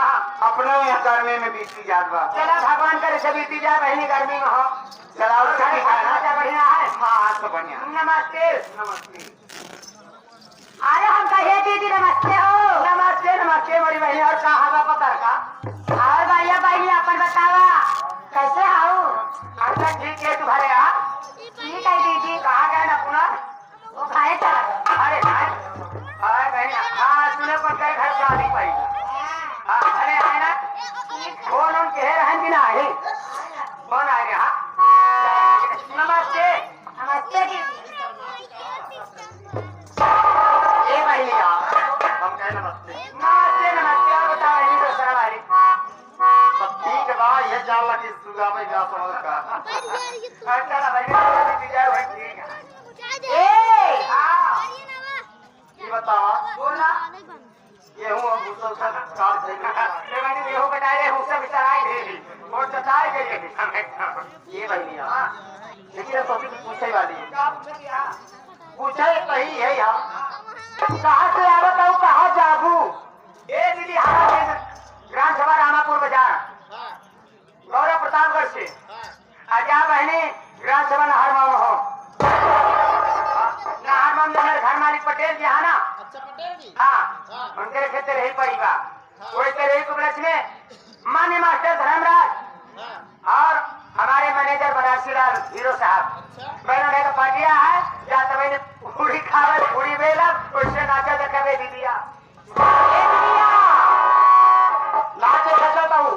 अपने यहाँ गर्मी में बीती जात बा। चला भगवान करे से बीती जाए बहनी गर्मी में हो। चला और सभी खाना बढ़िया है। हाँ तो बढ़िया। नमस्ते। नमस्ते। अरे हम कहिए दीदी नमस्ते हो। नमस्ते नमस्ते मेरी बहनी। और का हवा पतर का और भैया बहनी अपन बतावा कैसे आओ। अच्छा ठीक है तुम्हारे यहाँ ठीक है दीदी। कहाँ गए अपना वो खाए चला। अरे अरे बहनी हाँ सुने पर कई घर से नहीं पाई। अरे है ना कौन उन के रहन भी ना है कौन आए हाँ। नमस्ते नमस्ते जी। ये बहनी हम कहे नमस्ते। नमस्ते नमस्ते। और बताओ बहनी दूसरा बारी सब ठीक बा। ये जाला कि सुगा में जा समझ का। अच्छा ना बहनी विजय भाई ठीक है। ए हाँ ये बतावा बोला गेहूं और भूसा उसका काट देगा। ले बहनी गेहूं बता रहे हूँ सब चढ़ाई दे और चटाई गई। ये भैया लेकिन अब तो पूछे वाली क्या पूछे क्या पूछे सही है यार। कहाँ से आवत हूँ कहाँ जाबू। ए दीदी हमारे ग्राम सभा रामापुर बाजार गौरव प्रतापगढ़ से आजा बहनी ग्राम सभा नहरमाऊ में हो। नहरमाऊ में मेरे घर मालिक पटेल जी है ना। अच्छा पटेल जी। हाँ उनके खेते रही परिवा कोई तरह के उपलक्ष्य में मान्य मास्टर धर्मराज और हमारे मैनेजर बनारसी लाल हीरो साहब बहनों ने पार्टिया है या तो मैंने पूरी खावल पूरी बेला उससे नाचा देखा बे दीदिया लाके खचा हूं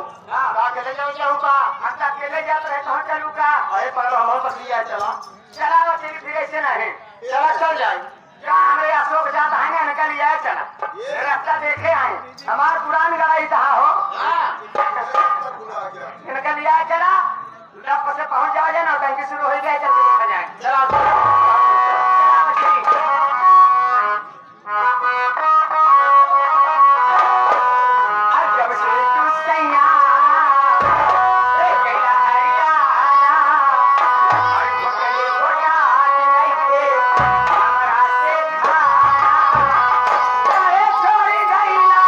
लाके ले जाओ जाऊँ का हम तो अकेले जाते रहे कहाँ चलू का। अरे पर हमारे पास लिया चला चला वो तेरी फिर ऐसे नहीं चला चल जाए। क्या हमारे अशोक जात आएंगे निकल जाए चला रास्ता देखे आए हमार पुरानी लड़ाई कहा हो निकल जाए चला लप से पहुंच जाए ना टंकी शुरू हो जाए चल देखा जाए चला जब से तू सैया गैया हरियाणा और घोटे घोटा नहीं के हमारा से खाना अरे छोड़ी गैया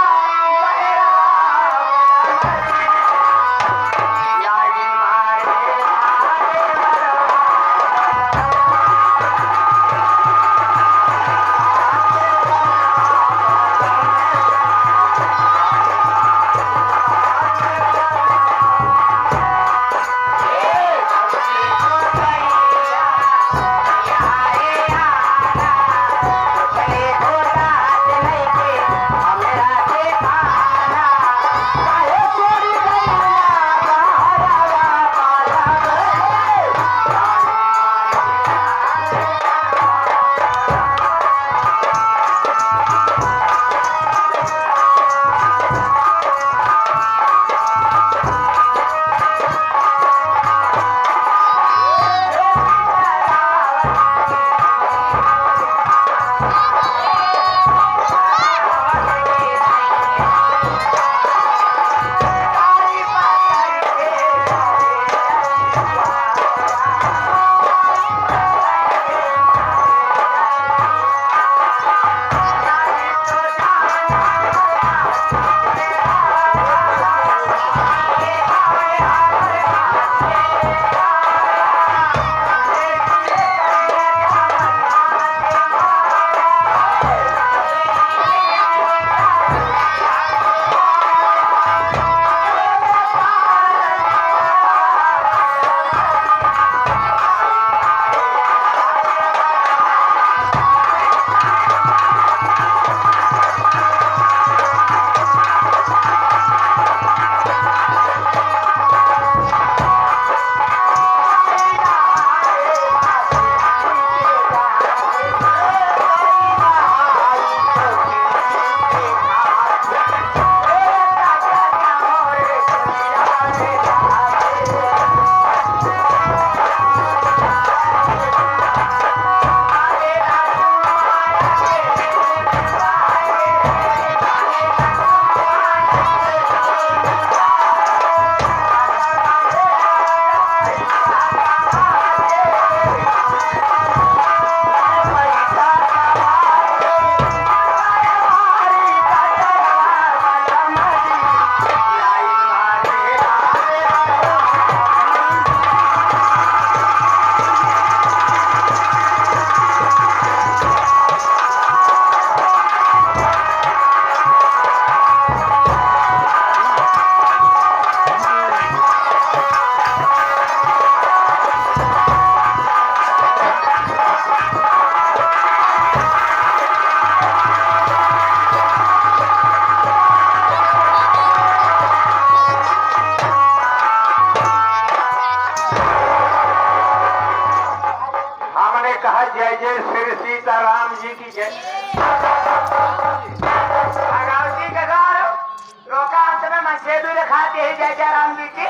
जी की जय। भगवती के घर रोका अंत में मसेदू लिखाते ही जय जय राम जी की।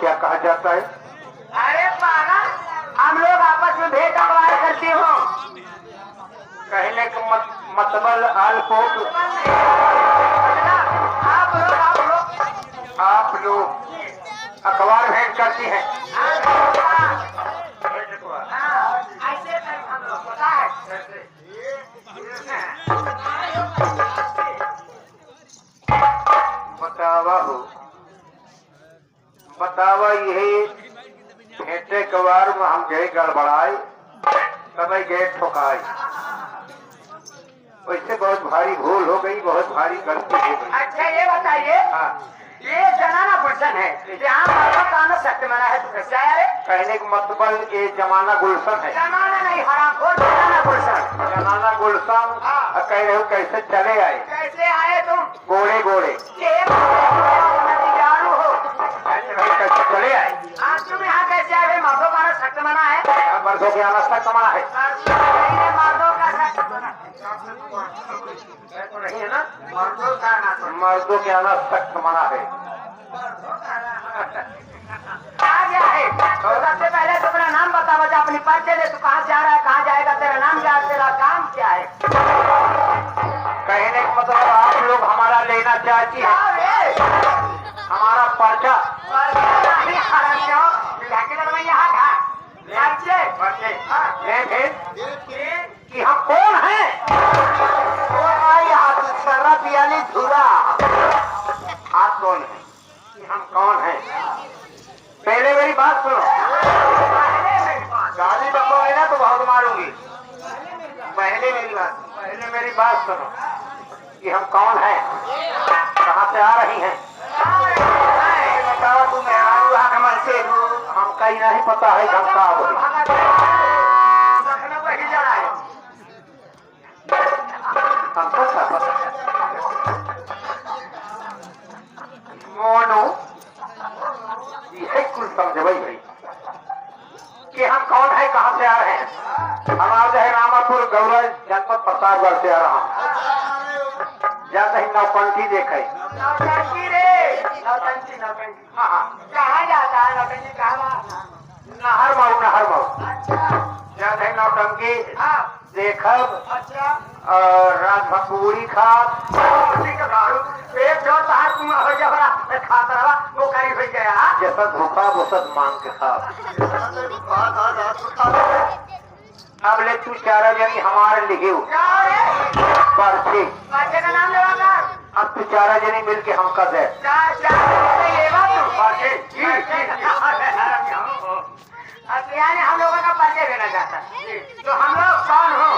क्या कहा जाता है? अरे पागल, हम लोग आपस में भेद अखबार करती हो। कहने का मतबल आलपोट आप लोग अखबार भेंट करती हैं। ऐसे हम लोग पता है। बतावा यही भेंटे कबार में हम गए गड़बड़ाए तब गए ठोकाए। वैसे बहुत भारी भूल हो गई, बहुत भारी गलती हो गई। अच्छा ये बताइए, हाँ, ये जनाना गुलशन है, यहाँ मर्दों का आना सख्त मना है तो कैसे आया रे? कहने का मतलब ये जमाना गुलशन है। जमाना नहीं हरामखोर, जनाना गुलशन। जमाना गुलशन कह रहे हो कैसे चले आए? कैसे आए तुम? गोड़े गोड़े नतीजारू हो। ऐसे भाई कैसे चले आए? आज तुम यहाँ कैसे आए? मर्दों का आना सख्त मना है। मर्दों के आना सख्त मना है। मर्दों का सख्त मना नहीं है ना? मर्दों का आना मर्दों के आना सख्त मना है। क्या है? तो सबसे पहले तो अपना नाम बता, बचा अपनी परिचय दे। तू कहाँ से आ रहा है, कहाँ जाएगा, तेरा नाम क्या है, तेरा काम क्या है? कहने का मतलब आप लोग हमारा लेना चाहती है, हमारा पर्चा। ये फिर कि हम कौन हैं? पियाली धुरा आप कौन हैं? कि हम कौन हैं? पहले मेरी बात सुनो। गाली बकोगे ना तो बहुत मारूंगी। पहले मेरी बात सुनो कि हम कौन हैं, कहाँ से आ रही हैं। बताओ तुम कमल से हमका ही नहीं पता है हम का मोनो यही कुल समझ भाई कि हम कौन है, कहाँ से आ रहे हैं। हमारा है रामापुर गौरव जनपद प्रतापगढ़ से आ रहा हूँ। जाते ही नौटंकी देखे। नौटंकी रे, नौटंकी नौटंकी। हाँ, कहाँ जाता है नौटंकी? कहाँ? नहर मारू अच्छा जाते ही नौटंकी हाँ देखब अच्छा और रात भपूरी खाब। एक जो तार तुम हो जबरा खाता रहा वो कहीं हो गया। जैसा धोखा वो सब मांग के खाब। अब ले तू चारा जनी हमारे लिखे पर्चे बच्चे का नाम लेगा। अब तू चारा जनी मिल के हमका दे यानी हम लोगों का परिचय देना चाहता है। तो हम लोग कौन हो?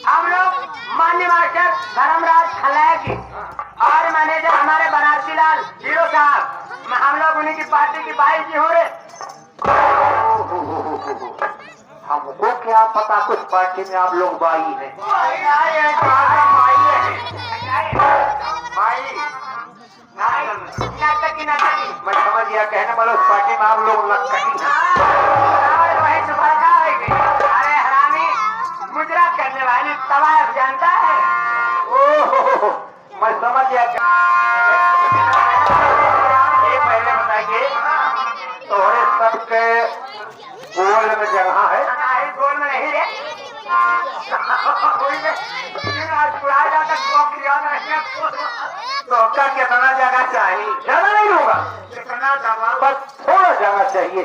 हम लोग मान्य मास्टर धर्मराज खलायकी और मैनेजर हमारे बनारसी लाल हीरो साहब। हम लोग उन्हीं की पार्टी की भाई जी हो रहे। हमको क्या पता कुछ पार्टी में आप लोग बाई हैं। नाटकी नाटकी मैं समझ गया कहने वाला उस पार्टी में आप लोग नक्कटी हैं। अरे हरामी मुजरा करने वाली तवायफ जानता है? ओह मैं समझ गया। ये पहले बताइए तोहरे सबके गोल में जगह है? गोल में नहीं रे तो क्या कितना जगह चाहिए? ज्यादा नहीं होगा, बस थोड़ा जगह चाहिए।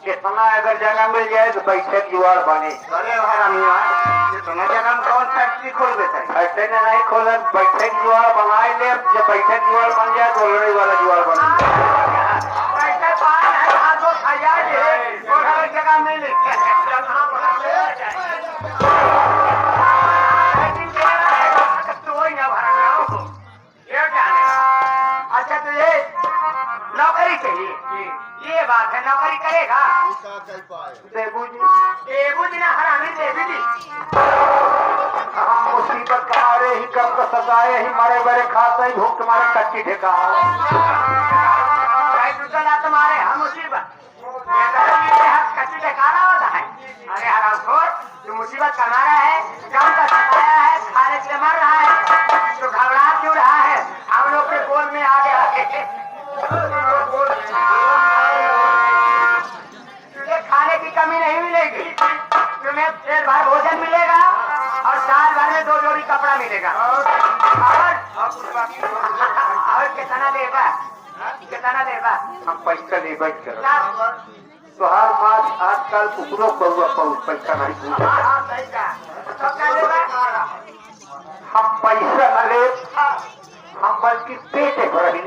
कितना अगर जगह मिल जाए तो बैठे जुआड़ बने। इतना जगह में कौन फैक्ट्री खोल देता है? ऐसे में नहीं खोले, बैठे जुआड़ बनाए ले। जब बैठे जुआड़ बन जाए तो लड़ाई वाला जुआड़ बन जाए। जगह मिल अच्छा तो ये नौकरी चाहिए, ये बात है। नौकरी करेगा देबू जी, देबू जी ना हरामी देवी जी। हम मुसीबत कमारे ही कम का सताए ही मरे बड़े खाते ही भूख तुम्हारे कच्ची ठेका तुम्हारे हम मुसीबत कच्ची ठेकाना होता है। अरे हराम खोर जो मुसीबत कमा रहा है, जब का सताया है, खाने से मर रहा है, तो घबरा क्यों रहा है? हम लोग के गोल में आ गया है। तुझे खाने की कमी नहीं मिलेगी, तुम्हें पेट भर भोजन मिलेगा और साल भर में 2 जोड़ी कपड़ा मिलेगा। और कितना लेगा? कितना लेगा? हम पैसा ले बैठ कर तोहार बात आजकल कुकरों पैसा नहीं पूछे। सही कहा। तो क्या लेगा? हम पैसा न ले, हम बल्कि पेट भर ले।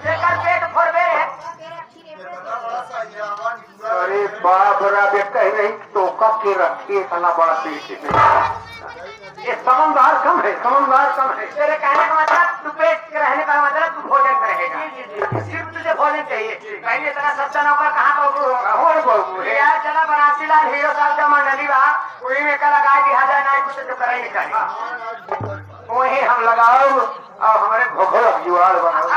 लेकर पेट फोड़बे। अरे बाप रे, कह रही तो कब के रखे इतना बड़ा पेट में। ये समझदार कम है, समझदार कम है। तेरे कहने का मतलब तू पेट के रहने का मतलब तू भोजन करेगा। सिर्फ तुझे भोजन चाहिए। पहले इतना सस्ता नौकर कहाँ बहू होगा? और बहू है यार चला बनारसी लाल हीरो साहब का मंडली बा, वही में कल लगाए कि हजार नहीं कुछ तो करा ही नहीं चाहिए। वही हम लगाओ और हमारे घोघर जुआड़ बनाओ।